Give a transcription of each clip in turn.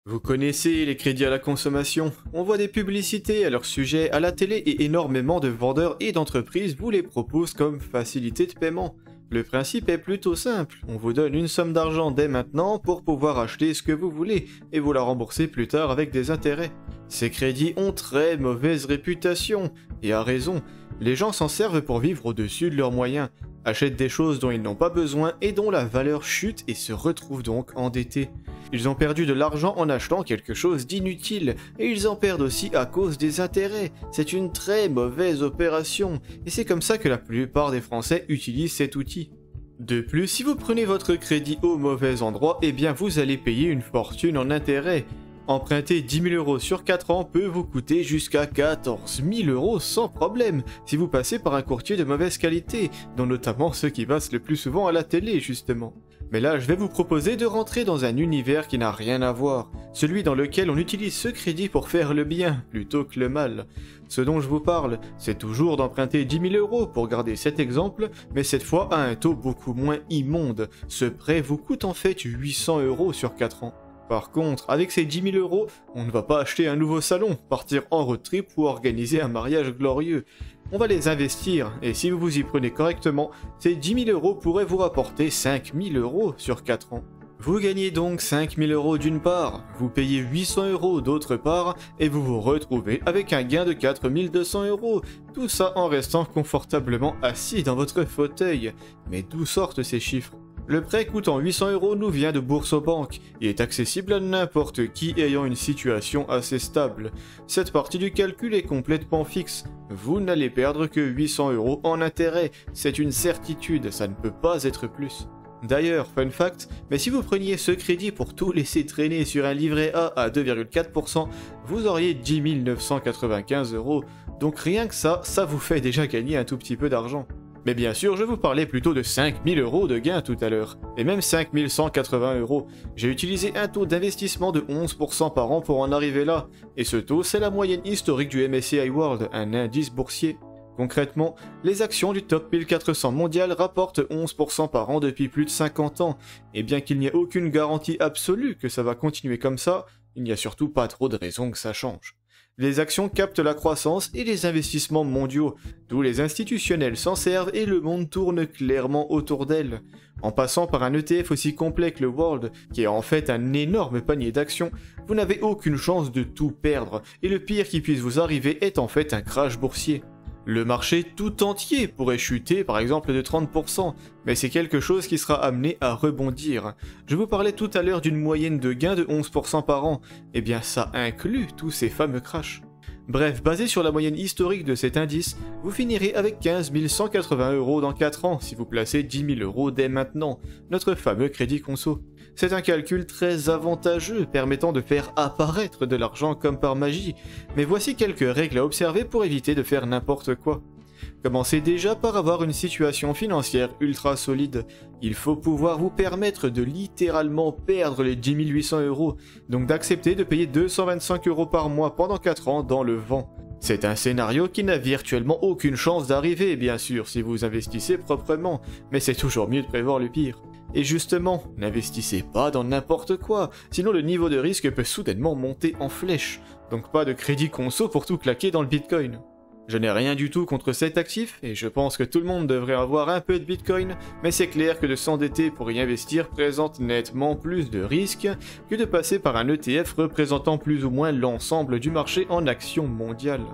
Vous connaissez les crédits à la consommation, on voit des publicités à leur sujet à la télé et énormément de vendeurs et d'entreprises vous les proposent comme facilité de paiement. Le principe est plutôt simple, on vous donne une somme d'argent dès maintenant pour pouvoir acheter ce que vous voulez et vous la rembourser plus tard avec des intérêts. Ces crédits ont très mauvaise réputation, et à raison, les gens s'en servent pour vivre au-dessus de leurs moyens, achètent des choses dont ils n'ont pas besoin et dont la valeur chute et se retrouvent donc endettés. Ils ont perdu de l'argent en achetant quelque chose d'inutile, et ils en perdent aussi à cause des intérêts. C'est une très mauvaise opération, et c'est comme ça que la plupart des Français utilisent cet outil. De plus, si vous prenez votre crédit au mauvais endroit, eh bien vous allez payer une fortune en intérêts. Emprunter 10 000 € sur 4 ans peut vous coûter jusqu'à 14 000 € sans problème, si vous passez par un courtier de mauvaise qualité, dont notamment ceux qui passent le plus souvent à la télé justement. Mais là, je vais vous proposer de rentrer dans un univers qui n'a rien à voir, celui dans lequel on utilise ce crédit pour faire le bien, plutôt que le mal. Ce dont je vous parle, c'est toujours d'emprunter 10 000 € pour garder cet exemple, mais cette fois à un taux beaucoup moins immonde. Ce prêt vous coûte en fait 800 € sur 4 ans. Par contre, avec ces 10 000 €, on ne va pas acheter un nouveau salon, partir en road trip ou organiser un mariage glorieux. On va les investir, et si vous vous y prenez correctement, ces 10 000 € pourraient vous rapporter 5 000 € sur 4 ans. Vous gagnez donc 5 000 € d'une part, vous payez 800 € d'autre part, et vous vous retrouvez avec un gain de 4 200 €, tout ça en restant confortablement assis dans votre fauteuil. Mais d'où sortent ces chiffres ? Le prêt coûtant 800 € nous vient de Boursorama et est accessible à n'importe qui ayant une situation assez stable. Cette partie du calcul est complètement fixe. Vous n'allez perdre que 800 € en intérêt, c'est une certitude, ça ne peut pas être plus. D'ailleurs, fun fact, mais si vous preniez ce crédit pour tout laisser traîner sur un livret A à 2,4%, vous auriez 10 995 €, donc rien que ça vous fait déjà gagner un tout petit peu d'argent. Mais bien sûr, je vous parlais plutôt de 5 000 € de gains tout à l'heure, et même 5 180 €. J'ai utilisé un taux d'investissement de 11% par an pour en arriver là, et ce taux, c'est la moyenne historique du MSCI World, un indice boursier. Concrètement, les actions du top 1400 mondial rapportent 11% par an depuis plus de 50 ans, et bien qu'il n'y ait aucune garantie absolue que ça va continuer comme ça, il n'y a surtout pas trop de raisons que ça change. Les actions captent la croissance et les investissements mondiaux, tous les institutionnels s'en servent et le monde tourne clairement autour d'elles. En passant par un ETF aussi complet que le World, qui est en fait un énorme panier d'actions, vous n'avez aucune chance de tout perdre, et le pire qui puisse vous arriver est en fait un crash boursier. Le marché tout entier pourrait chuter par exemple de 30%, mais c'est quelque chose qui sera amené à rebondir. Je vous parlais tout à l'heure d'une moyenne de gains de 11% par an, et bien ça inclut tous ces fameux crashs. Bref, basé sur la moyenne historique de cet indice, vous finirez avec 15 180 € dans 4 ans si vous placez 10 000 € dès maintenant, notre fameux crédit conso. C'est un calcul très avantageux permettant de faire apparaître de l'argent comme par magie, mais voici quelques règles à observer pour éviter de faire n'importe quoi. Commencez déjà par avoir une situation financière ultra solide. Il faut pouvoir vous permettre de littéralement perdre les 10 800 €, donc d'accepter de payer 225 € par mois pendant 4 ans dans le vent. C'est un scénario qui n'a virtuellement aucune chance d'arriver, bien sûr, si vous investissez proprement, mais c'est toujours mieux de prévoir le pire. Et justement, n'investissez pas dans n'importe quoi, sinon le niveau de risque peut soudainement monter en flèche, donc pas de crédit conso pour tout claquer dans le Bitcoin. Je n'ai rien du tout contre cet actif, et je pense que tout le monde devrait avoir un peu de Bitcoin, mais c'est clair que de s'endetter pour y investir présente nettement plus de risques que de passer par un ETF représentant plus ou moins l'ensemble du marché en actions mondiales.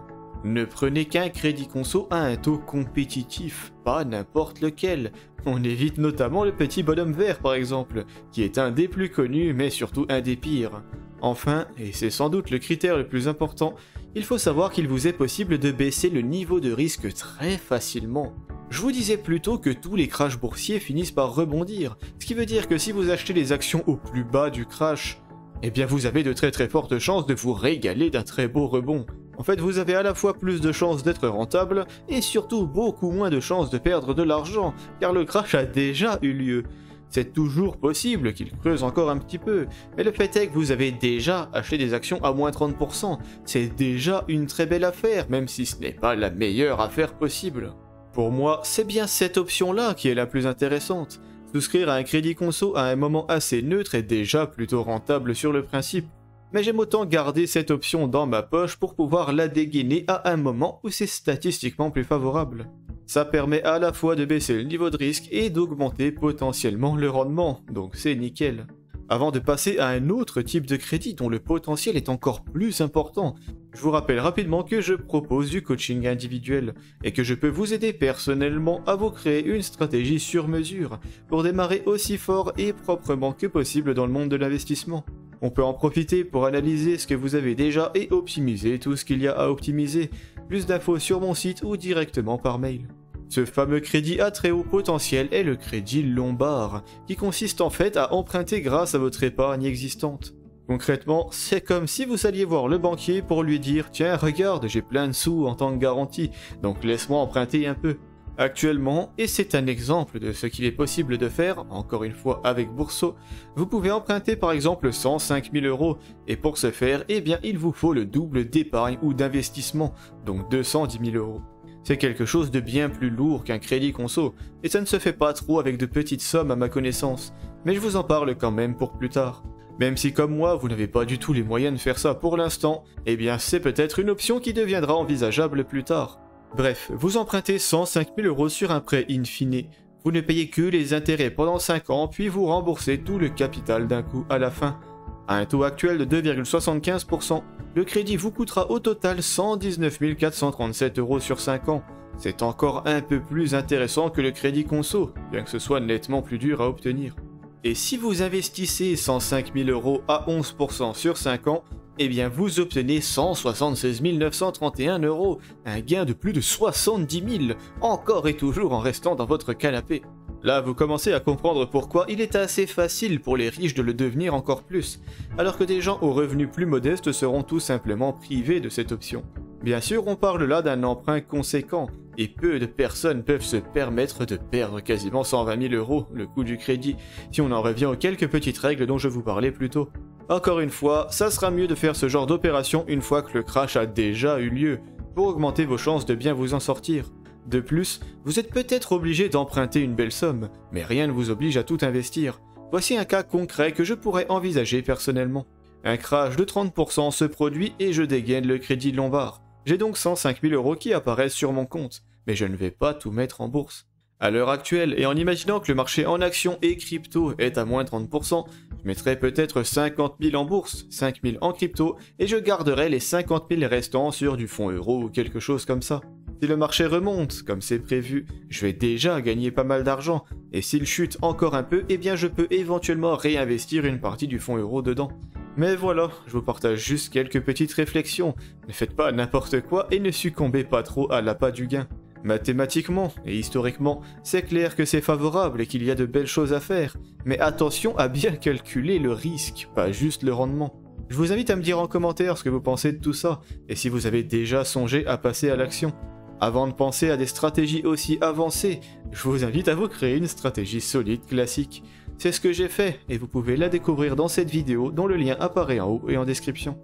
Ne prenez qu'un crédit conso à un taux compétitif, pas n'importe lequel. On évite notamment le petit bonhomme vert par exemple, qui est un des plus connus mais surtout un des pires. Enfin, et c'est sans doute le critère le plus important, il faut savoir qu'il vous est possible de baisser le niveau de risque très facilement. Je vous disais plutôt que tous les crashs boursiers finissent par rebondir, ce qui veut dire que si vous achetez les actions au plus bas du crash, eh bien vous avez de très fortes chances de vous régaler d'un très beau rebond. En fait, vous avez à la fois plus de chances d'être rentable, et surtout beaucoup moins de chances de perdre de l'argent, car le crash a déjà eu lieu. C'est toujours possible qu'il creuse encore un petit peu, mais le fait est que vous avez déjà acheté des actions à moins 30%, c'est déjà une très belle affaire, même si ce n'est pas la meilleure affaire possible. Pour moi, c'est bien cette option-là qui est la plus intéressante. Souscrire à un crédit conso à un moment assez neutre est déjà plutôt rentable sur le principe. mais j'aime autant garder cette option dans ma poche pour pouvoir la dégainer à un moment où c'est statistiquement plus favorable. Ça permet à la fois de baisser le niveau de risque et d'augmenter potentiellement le rendement, donc c'est nickel. Avant de passer à un autre type de crédit dont le potentiel est encore plus important, je vous rappelle rapidement que je propose du coaching individuel et que je peux vous aider personnellement à vous créer une stratégie sur mesure pour démarrer aussi fort et proprement que possible dans le monde de l'investissement. On peut en profiter pour analyser ce que vous avez déjà et optimiser tout ce qu'il y a à optimiser. Plus d'infos sur mon site ou directement par mail. Ce fameux crédit à très haut potentiel est le crédit lombard, qui consiste en fait à emprunter grâce à votre épargne existante. Concrètement, c'est comme si vous alliez voir le banquier pour lui dire « Tiens, regarde, j'ai plein de sous en tant que garantie, donc laisse-moi emprunter un peu ». Actuellement, et c'est un exemple de ce qu'il est possible de faire, encore une fois avec Bourseau, vous pouvez emprunter par exemple 105 000 €, et pour ce faire, eh bien il vous faut le double d'épargne ou d'investissement, donc 210 000 €. C'est quelque chose de bien plus lourd qu'un crédit conso, et ça ne se fait pas trop avec de petites sommes à ma connaissance, mais je vous en parle quand même pour plus tard. Même si comme moi, vous n'avez pas du tout les moyens de faire ça pour l'instant, eh bien c'est peut-être une option qui deviendra envisageable plus tard. Bref, vous empruntez 105 000 € sur un prêt in fine, vous ne payez que les intérêts pendant 5 ans, puis vous remboursez tout le capital d'un coup à la fin. À un taux actuel de 2,75%, le crédit vous coûtera au total 119 437 € sur 5 ans. C'est encore un peu plus intéressant que le crédit conso, bien que ce soit nettement plus dur à obtenir. Et si vous investissez 105 000 € à 11% sur 5 ans, eh bien vous obtenez 176 931 €, un gain de plus de 70 000, encore et toujours en restant dans votre canapé. Là, vous commencez à comprendre pourquoi il est assez facile pour les riches de le devenir encore plus, alors que des gens aux revenus plus modestes seront tout simplement privés de cette option. Bien sûr, on parle là d'un emprunt conséquent, et peu de personnes peuvent se permettre de perdre quasiment 120 000 €, le coût du crédit, si on en revient aux quelques petites règles dont je vous parlais plus tôt. Encore une fois, ça sera mieux de faire ce genre d'opération une fois que le crash a déjà eu lieu, pour augmenter vos chances de bien vous en sortir. De plus, vous êtes peut-être obligé d'emprunter une belle somme, mais rien ne vous oblige à tout investir. Voici un cas concret que je pourrais envisager personnellement. Un crash de 30% se produit et je dégaine le crédit lombard. J'ai donc 105 000 € qui apparaissent sur mon compte, mais je ne vais pas tout mettre en bourse. À l'heure actuelle, et en imaginant que le marché en actions et crypto est à moins 30%, je mettrai peut-être 50 000 en bourse, 5 000 en crypto, et je garderai les 50 000 restants sur du fonds euro ou quelque chose comme ça. Si le marché remonte, comme c'est prévu, je vais déjà gagner pas mal d'argent, et s'il chute encore un peu, eh bien je peux éventuellement réinvestir une partie du fonds euro dedans. Mais voilà, je vous partage juste quelques petites réflexions, ne faites pas n'importe quoi et ne succombez pas trop à l'appât du gain. Mathématiquement et historiquement, c'est clair que c'est favorable et qu'il y a de belles choses à faire, mais attention à bien calculer le risque, pas juste le rendement. Je vous invite à me dire en commentaire ce que vous pensez de tout ça, et si vous avez déjà songé à passer à l'action. Avant de penser à des stratégies aussi avancées, je vous invite à vous créer une stratégie solide classique. C'est ce que j'ai fait, et vous pouvez la découvrir dans cette vidéo dont le lien apparaît en haut et en description.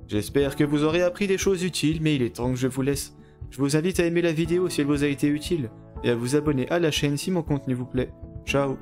J'espère que vous aurez appris des choses utiles, mais il est temps que je vous laisse. Je vous invite à aimer la vidéo si elle vous a été utile, et à vous abonner à la chaîne si mon contenu vous plaît. Ciao!